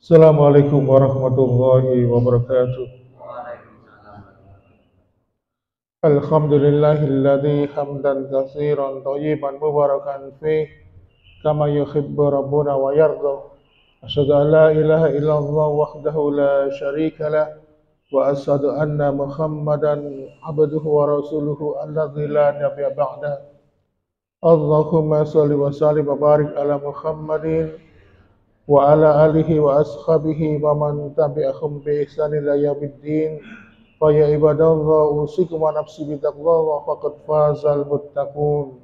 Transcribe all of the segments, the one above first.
Assalamualaikum warahmatullahi wabarakatuh. Alhamdulillahilladzi hamdan katsiran thayyiban mubarakan fih kama yuhibbu rabbuna wa yarda. Asyhadu an la ilaha illallah wahdahu la syarika lah wa asyhadu anna Muhammadan abduhu wa rasuluhu alladzi la nabiyya ba'da. Allahumma shalli wa sallim wa barik ala Muhammadin wa ala alihi wa ashabihi wa man tabi'ahum bi ihsan ila yaumiddin. Fa ya ibadallah usikum wa nafsi bitaqwa faqad fazal muttaqun.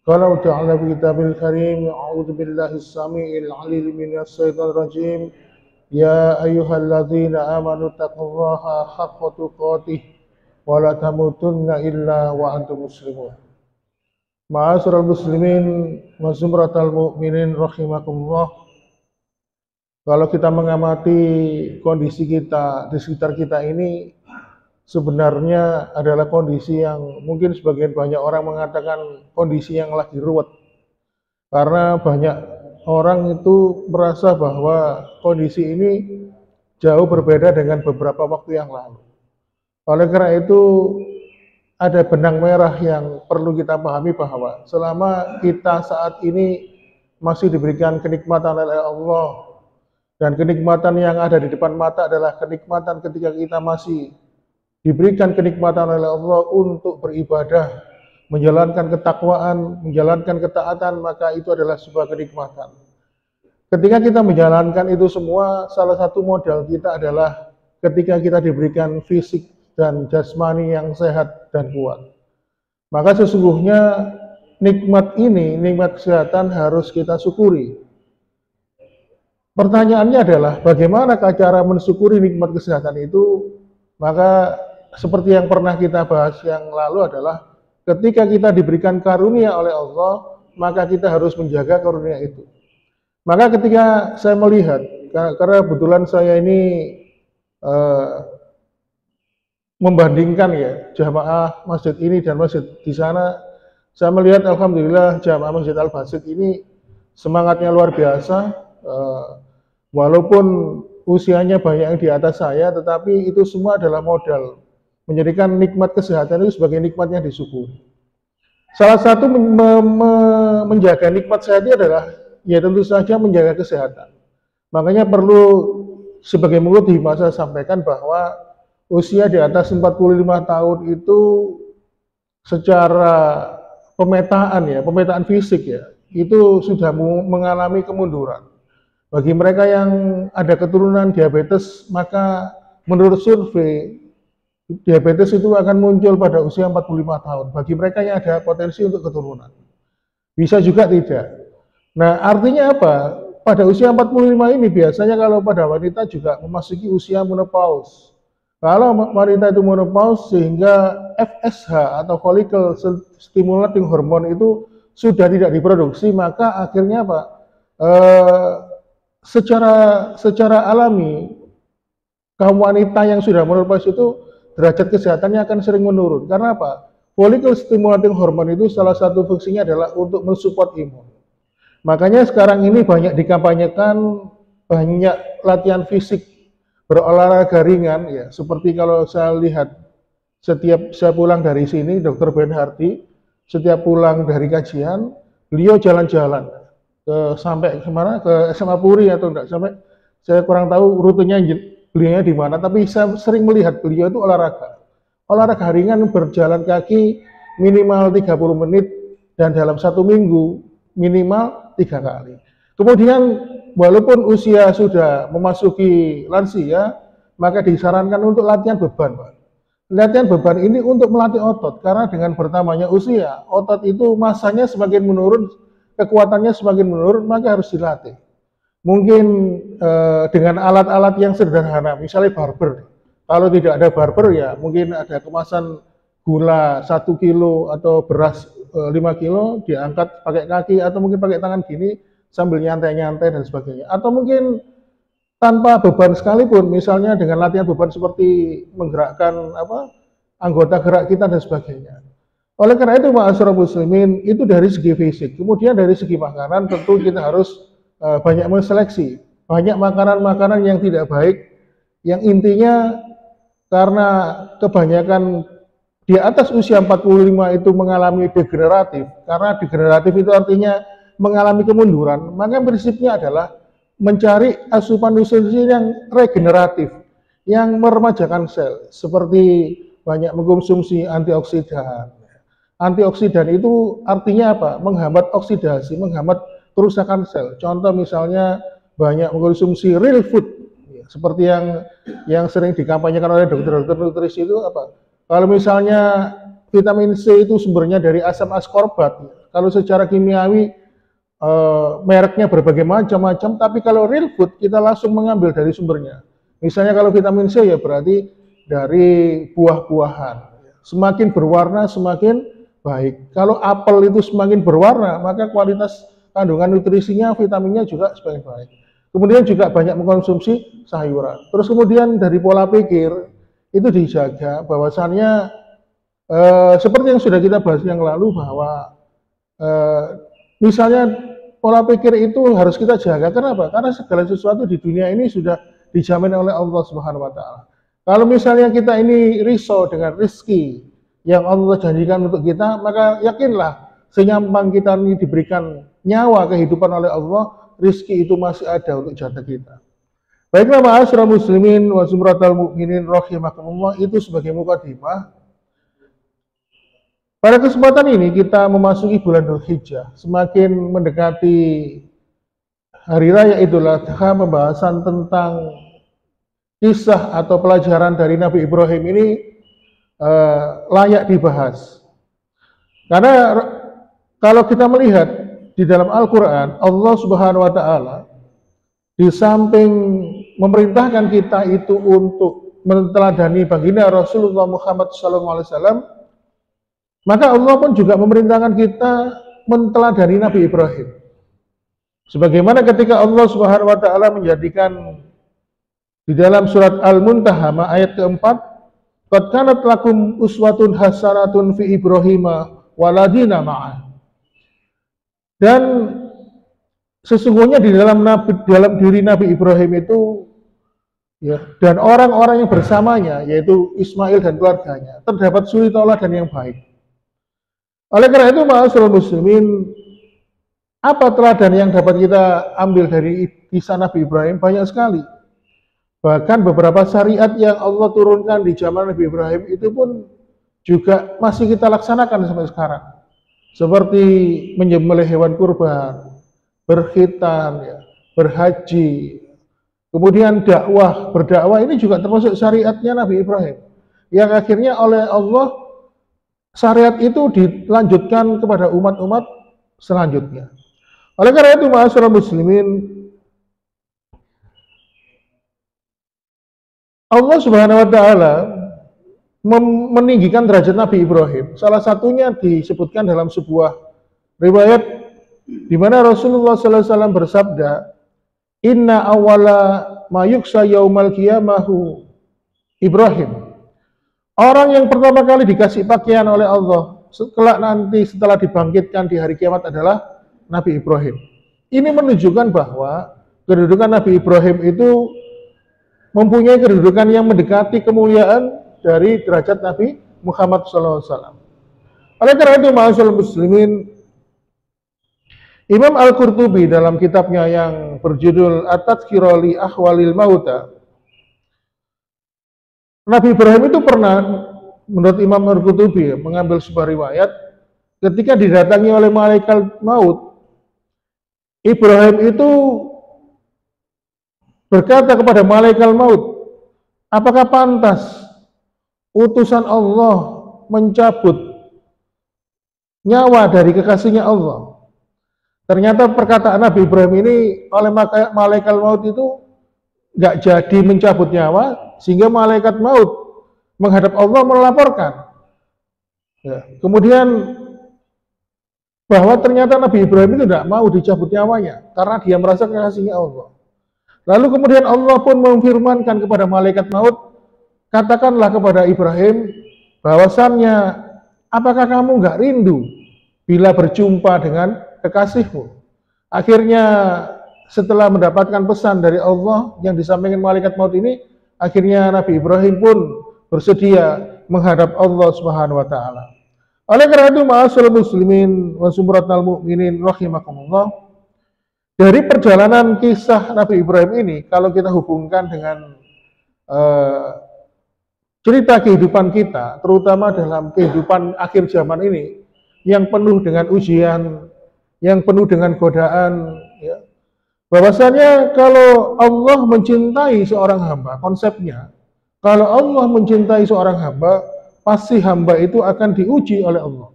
Qala ta'ala fi kitabil karim a'udzu billahi samiil alim minas syaitonir rajim. Ya ayyuhalladzina amanu taqullaha haqqa tuqatih wa la tamutunna illa wa antum muslimun. Ma'asyiral muslimin wa zumratal mu'minin rahimakumullah. Kalau kita mengamati kondisi kita di sekitar kita ini sebenarnya adalah kondisi yang mungkin sebagian banyak orang mengatakan kondisi yang lagi ruwet. Karena banyak orang itu merasa bahwa kondisi ini jauh berbeda dengan beberapa waktu yang lalu. Oleh karena itu ada benang merah yang perlu kita pahami bahwa selama kita saat ini masih diberikan kenikmatan oleh Allah, dan kenikmatan yang ada di depan mata adalah kenikmatan ketika kita masih diberikan kenikmatan oleh Allah untuk beribadah, menjalankan ketakwaan, menjalankan ketaatan, maka itu adalah sebuah kenikmatan. Ketika kita menjalankan itu semua, salah satu modal kita adalah ketika kita diberikan fisik dan jasmani yang sehat dan kuat. Maka sesungguhnya nikmat ini, nikmat kesehatan harus kita syukuri. Pertanyaannya adalah bagaimana cara mensyukuri nikmat kesehatan itu? Maka seperti yang pernah kita bahas yang lalu adalah ketika kita diberikan karunia oleh Allah, maka kita harus menjaga karunia itu. Maka ketika saya melihat, karena kebetulan saya ini membandingkan ya jamaah masjid ini dan masjid di sana, saya melihat alhamdulillah jamaah Masjid Al-Basit ini semangatnya luar biasa. Walaupun usianya banyak yang di atas saya, tetapi itu semua adalah modal menjadikan nikmat kesehatan itu sebagai nikmat yang disyukuri. Salah satu menjaga nikmat sehat itu adalah ya tentu saja menjaga kesehatan. Makanya perlu sebagai menurut saya sampaikan bahwa usia di atas 45 tahun itu secara pemetaan fisik ya, itu sudah mengalami kemunduran. Bagi mereka yang ada keturunan diabetes, maka menurut survei, diabetes itu akan muncul pada usia 45 tahun. Bagi mereka yang ada potensi untuk keturunan. Bisa juga tidak. Nah, artinya apa? Pada usia 45 ini biasanya kalau pada wanita juga memasuki usia menopause. Kalau wanita itu menopause sehingga FSH atau follicle stimulating hormone itu sudah tidak diproduksi, maka akhirnya apa? Secara alami kaum wanita yang sudah menopause itu derajat kesehatannya akan sering menurun. Karena apa? Follicle stimulating hormone itu salah satu fungsinya adalah untuk mensupport imun. Makanya sekarang ini banyak dikampanyekan, banyak latihan fisik, berolahraga ringan ya. Seperti kalau saya lihat setiap saya pulang dari sini, Dr. Ben Hardy setiap pulang dari kajian, beliau jalan-jalan sampai kemana, ke SMA Puri atau enggak, sampai saya kurang tahu rutenya beliau di mana, tapi saya sering melihat beliau itu olahraga ringan, berjalan kaki minimal 30 menit dan dalam satu minggu minimal 3 kali. Kemudian walaupun usia sudah memasuki lansia, maka disarankan untuk latihan beban, Pak. Latihan beban ini untuk melatih otot, karena dengan bertambahnya usia, otot itu masanya semakin menurun, kekuatannya semakin menurun, maka harus dilatih. Mungkin dengan alat-alat yang sederhana, misalnya barber. Kalau tidak ada barber ya mungkin ada kemasan gula 1 kilo atau beras 5 kilo diangkat pakai kaki atau mungkin pakai tangan gini sambil nyantai-nyantai dan sebagainya. Atau mungkin tanpa beban sekalipun, misalnya dengan latihan beban seperti menggerakkan anggota gerak kita dan sebagainya. Oleh karena itu, ma'asyiral muslimin, itu dari segi fisik. Kemudian dari segi makanan tentu kita harus banyak menseleksi banyak makanan-makanan yang tidak baik, yang intinya karena kebanyakan di atas usia 45 itu mengalami degeneratif. Karena degeneratif itu artinya mengalami kemunduran, maka prinsipnya adalah mencari asupan nutrisi yang regeneratif, yang meremajakan sel, seperti banyak mengkonsumsi antioksidan. Antioksidan itu artinya apa? Menghambat oksidasi, menghambat kerusakan sel. Contoh misalnya banyak mengkonsumsi real food, seperti yang sering dikampanyekan oleh dokter-dokter nutrisi itu apa? Kalau misalnya vitamin C itu sumbernya dari asam askorbat, kalau secara kimiawi mereknya berbagai macam-macam, tapi kalau real food kita langsung mengambil dari sumbernya. Misalnya kalau vitamin C ya berarti dari buah-buahan. Semakin berwarna semakin baik. Kalau apel itu semakin berwarna, maka kualitas kandungan nutrisinya, vitaminnya juga semakin baik. Kemudian juga banyak mengkonsumsi sayuran. Terus kemudian dari pola pikir, itu dijaga bahwasannya seperti yang sudah kita bahas yang lalu bahwa misalnya pola pikir itu harus kita jaga. Kenapa? Karena segala sesuatu di dunia ini sudah dijamin oleh Allah Subhanahu wa taala. Kalau misalnya kita ini risau dengan rezeki yang Allah janjikan untuk kita, maka yakinlah senyampang kita ini diberikan nyawa kehidupan oleh Allah, rezeki itu masih ada untuk jatah kita. Baiklah ma'asyiral muslimin wa zumratal mukminin rahimakumullah, itu sebagai mukadimah. Pada kesempatan ini kita memasuki bulan Dzulhijjah, semakin mendekati hari raya Idul Adha, pembahasan tentang kisah atau pelajaran dari Nabi Ibrahim ini layak dibahas. Karena kalau kita melihat di dalam Al-Qur'an, Allah Subhanahu wa taala di samping memerintahkan kita itu untuk meneladani baginda Rasulullah Muhammad SAW, maka Allah pun juga memerintahkan kita meneladani Nabi Ibrahim. Sebagaimana ketika Allah Subhanahu wa taala menjadikan di dalam surat Al-Muntahamah ayat keempat, qad kanat lakum uswatun hasanatun fi Ibrahim waladina ma'ah. Dan sesungguhnya di dalam diri Nabi Ibrahim itu ya, dan orang-orang yang bersamanya, yaitu Ismail dan keluarganya, terdapat suri tauladan yang baik. Oleh karena itu, ma'asyiral muslimin, apa teladan yang dapat kita ambil dari kisah Nabi Ibrahim? Banyak sekali. Bahkan beberapa syariat yang Allah turunkan di zaman Nabi Ibrahim itu pun juga masih kita laksanakan sampai sekarang. Seperti menyembelih hewan kurban, berkhitan, ya, berhaji, kemudian berdakwah ini juga termasuk syariatnya Nabi Ibrahim. Yang akhirnya oleh Allah syariat itu dilanjutkan kepada umat-umat selanjutnya. Oleh karena itu, ma'asyiral muslimin, Allah Subhanahu wa taala meninggikan derajat Nabi Ibrahim. Salah satunya disebutkan dalam sebuah riwayat di mana Rasulullah sallallahu alaihi wasallam bersabda, "Inna awwala ma yuksa yaumal qiyamahu Ibrahim." Orang yang pertama kali dikasih pakaian oleh Allah setelah dibangkitkan di hari kiamat adalah Nabi Ibrahim. Ini menunjukkan bahwa kedudukan Nabi Ibrahim itu mempunyai kedudukan yang mendekati kemuliaan dari derajat Nabi Muhammad SAW. Oleh karena itu, ma'asyiral muslimin, Imam Al-Qurtubi dalam kitabnya yang berjudul At-Tadhkirah li Ahwalil Mauta, Nabi Ibrahim itu pernah, menurut Imam Al-Qurtubi, mengambil sebuah riwayat ketika didatangi oleh malaikat maut. Ibrahim itu berkata kepada malaikat maut, apakah pantas utusan Allah mencabut nyawa dari kekasihnya Allah? Ternyata perkataan Nabi Ibrahim ini oleh malaikat maut itu nggak jadi mencabut nyawa, sehingga malaikat maut menghadap Allah melaporkan. Ya, kemudian bahwa ternyata Nabi Ibrahim itu tidak mau dicabut nyawanya karena dia merasa kekasihnya Allah. Lalu kemudian Allah pun memfirmankan kepada malaikat maut, katakanlah kepada Ibrahim bahwasannya, apakah kamu nggak rindu bila berjumpa dengan kekasihmu? Akhirnya setelah mendapatkan pesan dari Allah yang disampaikan malaikat maut ini, akhirnya Nabi Ibrahim pun bersedia menghadap Allah Subhanahu wa taala. Oleh karena itu, ma'asyiral muslimin wa sumratal mukminin rahimakumullah, dari perjalanan kisah Nabi Ibrahim ini, kalau kita hubungkan dengan cerita kehidupan kita, terutama dalam kehidupan akhir zaman ini, yang penuh dengan ujian, yang penuh dengan godaan, ya, bahwasanya kalau Allah mencintai seorang hamba, konsepnya, kalau Allah mencintai seorang hamba, pasti hamba itu akan diuji oleh Allah.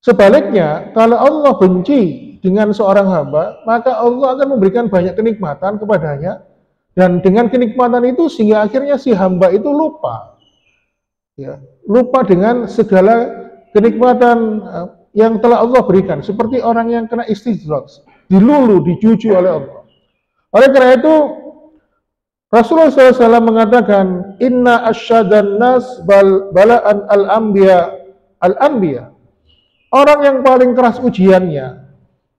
Sebaliknya, kalau Allah benci dengan seorang hamba, maka Allah akan memberikan banyak kenikmatan kepadanya, dan dengan kenikmatan itu sehingga akhirnya si hamba itu lupa, ya, lupa dengan segala kenikmatan yang telah Allah berikan, seperti orang yang kena istidraj, dilulu, dijuju oleh Allah. Oleh karena itu, Rasulullah SAW mengatakan, Inna asyadan nas bala'an al-anbiya. Orang yang paling keras ujiannya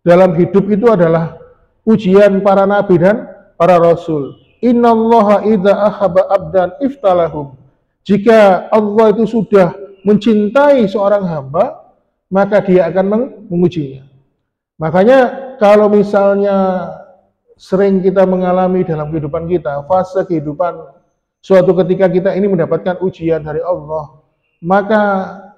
dalam hidup itu adalah ujian para nabi dan para rasul. Innallaha idza ahabba abdan iftalahum. Jika Allah itu sudah mencintai seorang hamba, maka dia akan mengujinya. Makanya kalau misalnya sering kita mengalami dalam kehidupan kita, fase kehidupan suatu ketika kita ini mendapatkan ujian dari Allah, maka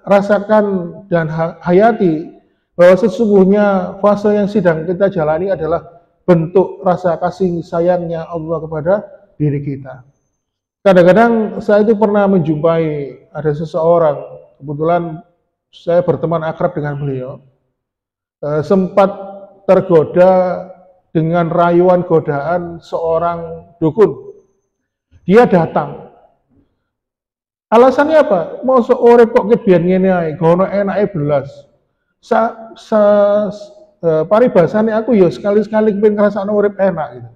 rasakan dan hayati bahwa sesungguhnya fase yang sedang kita jalani adalah bentuk rasa kasih sayangnya Allah kepada diri kita. Kadang-kadang saya itu pernah menjumpai ada seseorang, kebetulan saya berteman akrab dengan beliau, sempat tergoda dengan rayuan godaan seorang dukun. Dia datang. Alasannya apa? Mau seorang kok kebian ngene ae, gono enake belas. Paribasane aku ya sekali-sekali pengen ngrasakno urip enak gitu.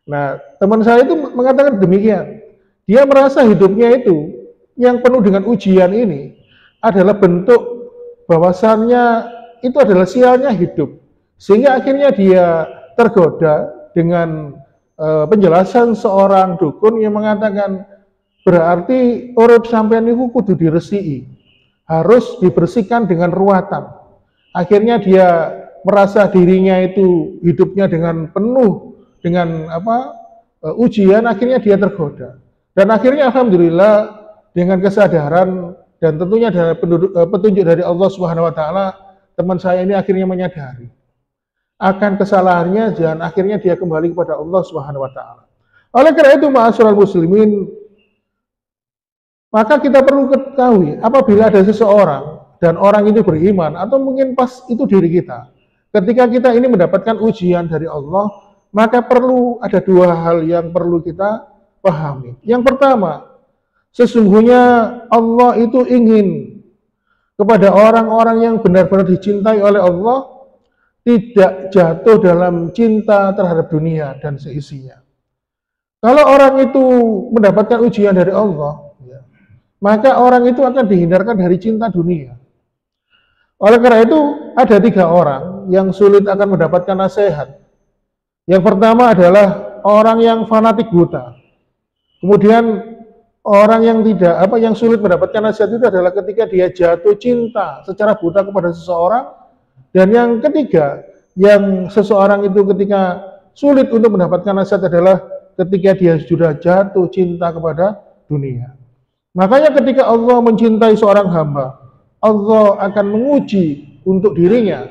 Nah, teman saya itu mengatakan demikian. Dia merasa hidupnya itu yang penuh dengan ujian ini adalah bentuk bahwasannya itu adalah sialnya hidup. Sehingga akhirnya dia tergoda dengan penjelasan seorang dukun yang mengatakan berarti urip sampeyan niku kudu diresiki, harus dibersihkan dengan ruatan. Akhirnya dia merasa dirinya itu hidupnya dengan penuh dengan ujian, akhirnya dia tergoda. Dan akhirnya alhamdulillah dengan kesadaran dan tentunya dari petunjuk dari Allah Subhanahu wa taala, teman saya ini akhirnya menyadari akan kesalahannya dan akhirnya dia kembali kepada Allah Subhanahu wa taala. Oleh karena itu, ma'asyiral muslimin, maka kita perlu ketahui apabila ada seseorang dan orang itu beriman atau mungkin pas itu diri kita, ketika kita ini mendapatkan ujian dari Allah, maka perlu ada dua hal yang perlu kita pahami. Yang pertama, sesungguhnya Allah itu ingin kepada orang-orang yang benar-benar dicintai oleh Allah tidak jatuh dalam cinta terhadap dunia dan seisinya. Kalau orang itu mendapatkan ujian dari Allah, ya, maka orang itu akan dihindarkan dari cinta dunia. Oleh karena itu, ada 3 orang yang sulit akan mendapatkan nasihat. Yang pertama adalah orang yang fanatik buta. Kemudian orang yang yang sulit mendapatkan nasihat itu adalah ketika dia jatuh cinta secara buta kepada seseorang. Dan yang ketiga, yang seseorang itu ketika sulit untuk mendapatkan nasihat adalah ketika dia sudah jatuh cinta kepada dunia. Makanya ketika Allah mencintai seorang hamba, Allah akan menguji untuk dirinya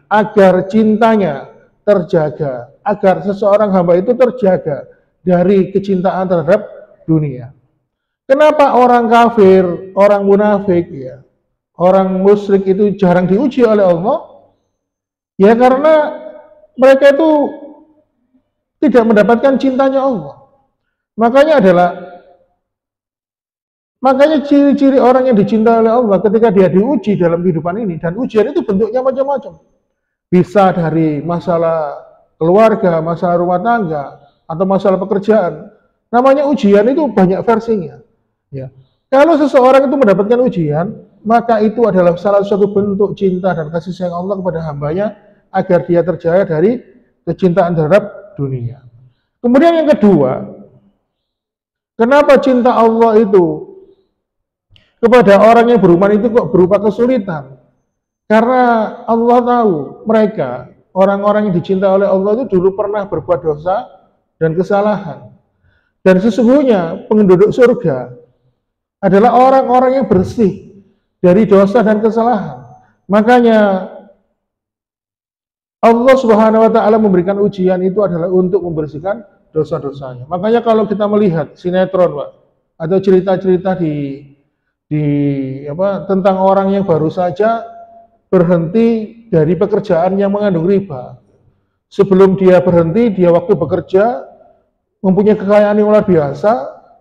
agar cintanya terjaga, agar seseorang hamba itu terjaga dari kecintaan terhadap dunia. Kenapa orang kafir, orang munafik, ya, orang musyrik itu jarang diuji oleh Allah? Ya karena mereka itu tidak mendapatkan cintanya Allah. Makanya ciri-ciri orang yang dicintai oleh Allah ketika dia diuji dalam kehidupan ini, dan ujian itu bentuknya macam-macam. Bisa dari masalah keluarga, masalah rumah tangga, atau masalah pekerjaan. Namanya ujian itu banyak versinya. Ya. Kalau seseorang itu mendapatkan ujian, maka itu adalah salah satu bentuk cinta dan kasih sayang Allah kepada hambanya agar dia terjaga dari kecintaan terhadap dunia. Kemudian yang kedua, kenapa cinta Allah itu kepada orang yang beriman itu kok berupa kesulitan? Karena Allah tahu mereka, orang-orang yang dicinta oleh Allah itu dulu pernah berbuat dosa dan kesalahan. Dan sesungguhnya penduduk surga adalah orang-orang yang bersih dari dosa dan kesalahan. Makanya Allah Subhanahu wa taala memberikan ujian itu adalah untuk membersihkan dosa-dosanya. Makanya kalau kita melihat sinetron, Pak, atau cerita-cerita tentang orang yang baru saja berhenti dari pekerjaan yang mengandung riba. Sebelum dia berhenti, dia waktu bekerja mempunyai kekayaan yang luar biasa,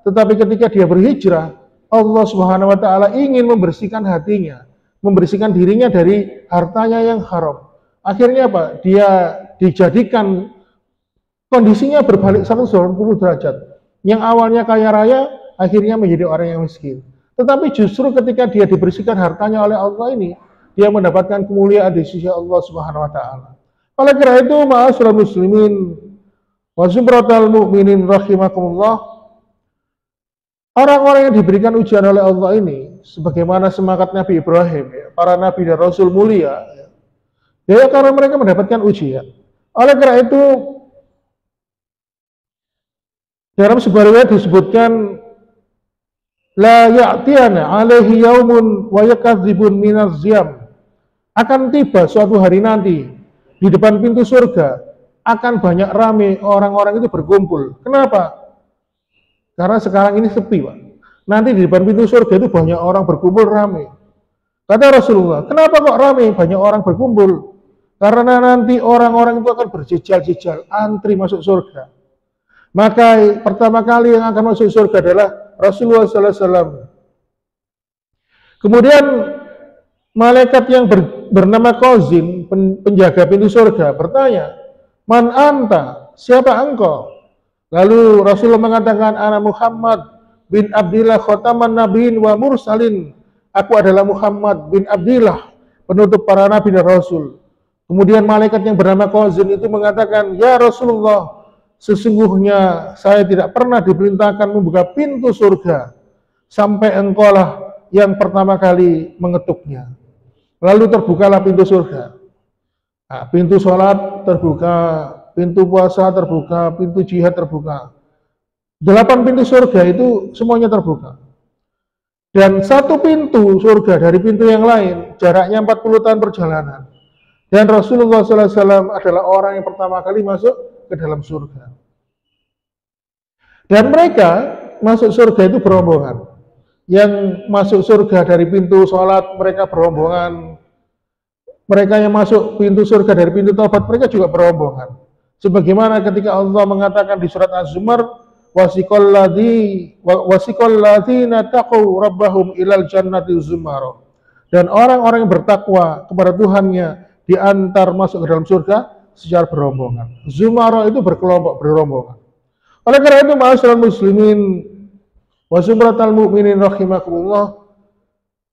tetapi ketika dia berhijrah, Allah Subhanahu wa taala ingin membersihkan hatinya, membersihkan dirinya dari hartanya yang haram. Akhirnya apa? Dia dijadikan kondisinya berbalik 180 derajat. Yang awalnya kaya raya, akhirnya menjadi orang yang miskin. Tetapi justru ketika dia dibersihkan hartanya oleh Allah ini, dia mendapatkan kemuliaan di sisi Allah Subhanahu wa taala. Oleh karena itu, ma'asyiral muslimin wa zumratal mu'minin rahimakumullah, orang-orang yang diberikan ujian oleh Allah ini, sebagaimana semangat Nabi Ibrahim, para nabi dan rasul mulia, ya karena mereka mendapatkan ujian. Oleh karena itu, dalam sebuah riwayat disebutkan, la ya'tiyana alaihi yaumun wa yakadzibun minaz ziyam. Akan tiba suatu hari nanti di depan pintu surga akan banyak ramai orang-orang itu berkumpul. Kenapa? Karena sekarang ini sepi, Pak. Nanti di depan pintu surga itu banyak orang berkumpul ramai. Kata Rasulullah, kenapa kok ramai banyak orang berkumpul? Karena nanti orang-orang itu akan berjejal-jejal antri masuk surga. Maka pertama kali yang akan masuk surga adalah Rasulullah SAW. Kemudian malaikat yang bernama Qazim, penjaga pintu surga, bertanya, "Man anta? Siapa engkau?" Lalu Rasulullah mengatakan, "Ana Muhammad bin Abdillah khataman nabiin wa mursalin." Aku adalah Muhammad bin Abdillah, penutup para nabi dan rasul. Kemudian malaikat yang bernama Qazim itu mengatakan, "Ya Rasulullah, sesungguhnya saya tidak pernah diperintahkan membuka pintu surga sampai engkaulah yang pertama kali mengetuknya." Lalu terbukalah pintu surga. Nah, pintu sholat terbuka, pintu puasa terbuka, pintu jihad terbuka. 8 pintu surga itu semuanya terbuka. Dan satu pintu surga dari pintu yang lain jaraknya 40 tahun perjalanan. Dan Rasulullah SAW adalah orang yang pertama kali masuk ke dalam surga. Dan mereka masuk surga itu berombongan. Yang masuk surga dari pintu sholat, mereka berombongan. Mereka yang masuk pintu surga dari pintu taubat, mereka juga berombongan. Sebagaimana ketika Allah mengatakan di surat Az-Zumar, wasiqal ladzina taqaw rabbahum ilal jannati zumara. Dan orang-orang yang bertakwa kepada Tuhannya diantar masuk ke dalam surga secara berombongan. Zumara itu berkelompok, berombongan. Oleh karena itu, ma'asyiral muslimin wa zumratal mu'minin rahimakumullah,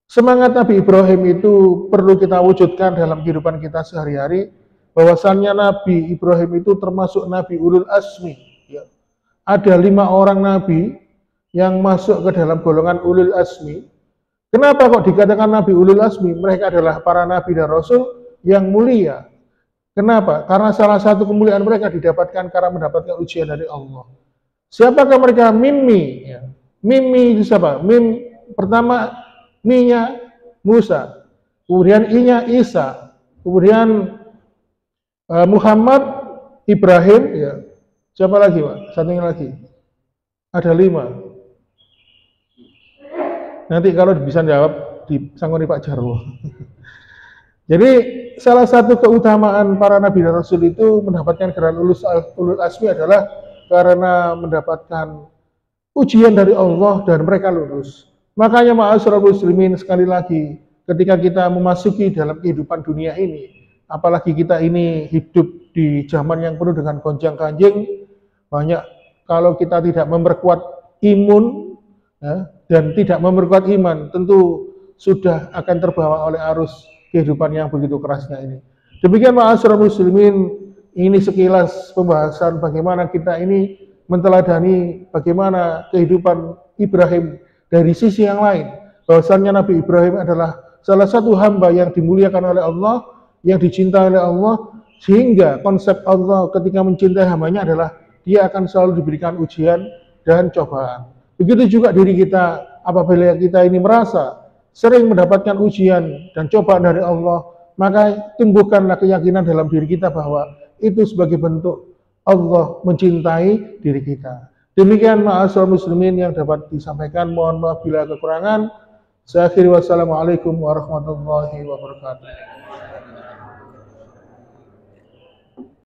semangat Nabi Ibrahim itu perlu kita wujudkan dalam kehidupan kita sehari-hari, bahwasannya Nabi Ibrahim itu termasuk Nabi Ulul Azmi. Ya. Ada 5 orang Nabi yang masuk ke dalam golongan Ulul Azmi. Kenapa kok dikatakan Nabi Ulul Azmi? Mereka adalah para Nabi dan Rasul yang mulia. Kenapa? Karena salah satu kemuliaan mereka didapatkan karena mendapatkan ujian dari Allah. Siapakah mereka? Mimmi. Ya. Mimmi itu siapa? Pertama, Mi-nya Musa. Kemudian I-nya Isa. Kemudian Muhammad, Ibrahim. Ya. Siapa lagi, Pak? Satunya lagi. Ada 5. Nanti kalau bisa jawab, disangoni Pak Jarwo. Jadi salah satu keutamaan para nabi dan rasul itu mendapatkan gelar ulul azmi adalah karena mendapatkan ujian dari Allah dan mereka lulus. Makanya ma'asyiral muslimin, sekali lagi ketika kita memasuki dalam kehidupan dunia ini, apalagi kita ini hidup di zaman yang penuh dengan gonjang-ganjing, banyak kalau kita tidak memperkuat imun ya, dan tidak memperkuat iman, tentu sudah akan terbawa oleh arus kehidupan yang begitu kerasnya ini. Demikian ma'asyiral muslimin, ini sekilas pembahasan bagaimana kita ini menteladani bagaimana kehidupan Ibrahim dari sisi yang lain. Bahwasannya Nabi Ibrahim adalah salah satu hamba yang dimuliakan oleh Allah, yang dicintai oleh Allah, sehingga konsep Allah ketika mencintai hambanya adalah dia akan selalu diberikan ujian dan cobaan. Begitu juga diri kita, apabila kita ini merasa sering mendapatkan ujian dan cobaan dari Allah, maka tumbuhkanlah keyakinan dalam diri kita bahwa itu sebagai bentuk Allah mencintai diri kita. Demikian ma'asyiral muslimin yang dapat disampaikan. Mohon maaf bila kekurangan. Saya akhiri, wassalamualaikum warahmatullahi wabarakatuh.